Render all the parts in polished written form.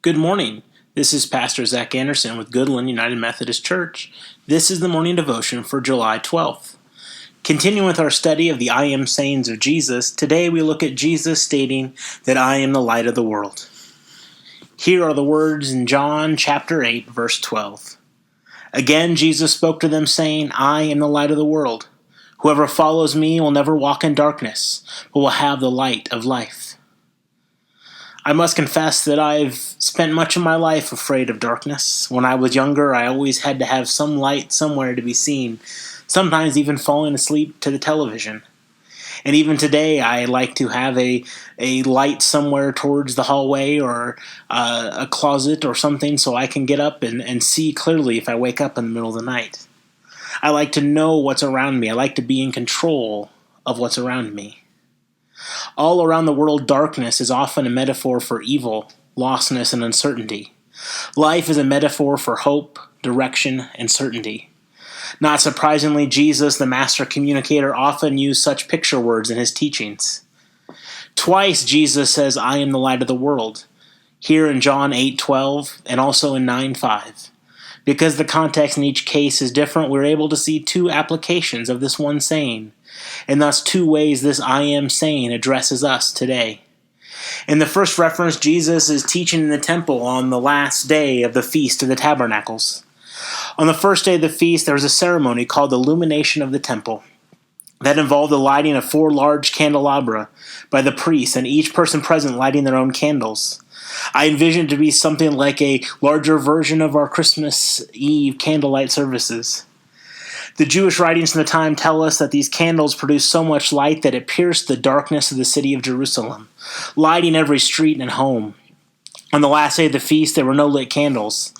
Good morning. This is Pastor Zach Anderson with Goodland United Methodist Church. This is the morning devotion for July 12th. Continuing with our study of the I am sayings of Jesus, today we look at Jesus stating that I am the light of the world. Here are the words in John chapter 8, verse 12. Again, Jesus spoke to them, saying, I am the light of the world. Whoever follows me will never walk in darkness, but will have the light of life. I must confess that I've spent much of my life afraid of darkness. When I was younger, I always had to have some light somewhere to be seen, sometimes even falling asleep to the television. And even today, I like to have a light somewhere towards the hallway or a closet or something so I can get up and see clearly if I wake up in the middle of the night. I like to know what's around me. I like to be in control of what's around me. All around the world, darkness is often a metaphor for evil, lostness, and uncertainty. Life is a metaphor for hope, direction, and certainty. Not surprisingly, Jesus, the master communicator, often used such picture words in his teachings. Twice Jesus says, I am the light of the world, here in John 8:12 and also in 9:5. Because the context in each case is different, we're able to see two applications of this one saying, and thus two ways this I am saying addresses us today. In the first reference, Jesus is teaching in the temple on the last day of the Feast of the Tabernacles. On the first day of the feast, there was a ceremony called the illumination of the temple. That involved the lighting of 4 large candelabra by the priests, and each person present lighting their own candles. I envision it to be something like a larger version of our Christmas Eve candlelight services. The Jewish writings from the time tell us that these candles produced so much light that it pierced the darkness of the city of Jerusalem, lighting every street and home. On the last day of the feast, there were no lit candles.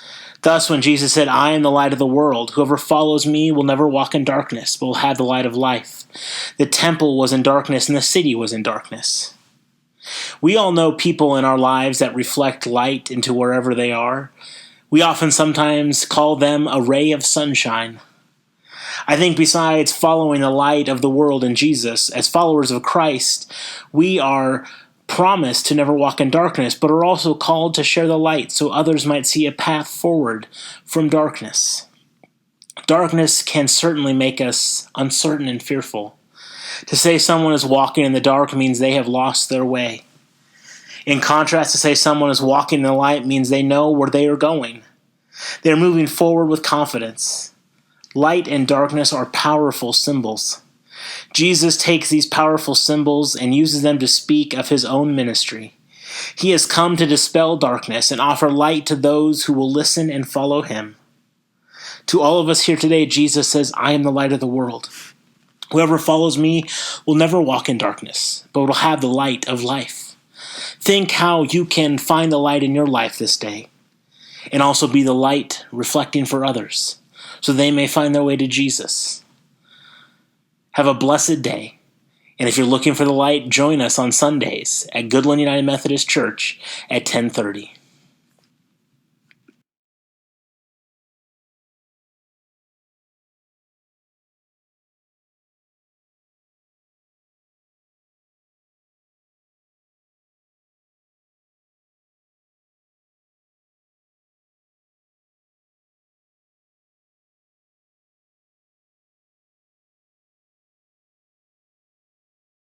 Thus, when Jesus said, I am the light of the world, whoever follows me will never walk in darkness, but will have the light of life. The temple was in darkness and the city was in darkness. We all know people in our lives that reflect light into wherever they are. We often sometimes call them a ray of sunshine. I think besides following the light of the world in Jesus, as followers of Christ, we are promised to never walk in darkness, but are also called to share the light so others might see a path forward from darkness. Darkness can certainly make us uncertain and fearful. To say someone is walking in the dark means they have lost their way. In contrast, to say someone is walking in the light means they know where they are going. They are moving forward with confidence. Light and darkness are powerful symbols. Jesus takes these powerful symbols and uses them to speak of his own ministry. He has come to dispel darkness and offer light to those who will listen and follow him. To all of us here today, Jesus says, I am the light of the world. Whoever follows me will never walk in darkness, but will have the light of life. Think how you can find the light in your life this day, and also be the light reflecting for others, so they may find their way to Jesus. Have a blessed day. And if you're looking for the light, join us on Sundays at Goodland United Methodist Church at 10:30.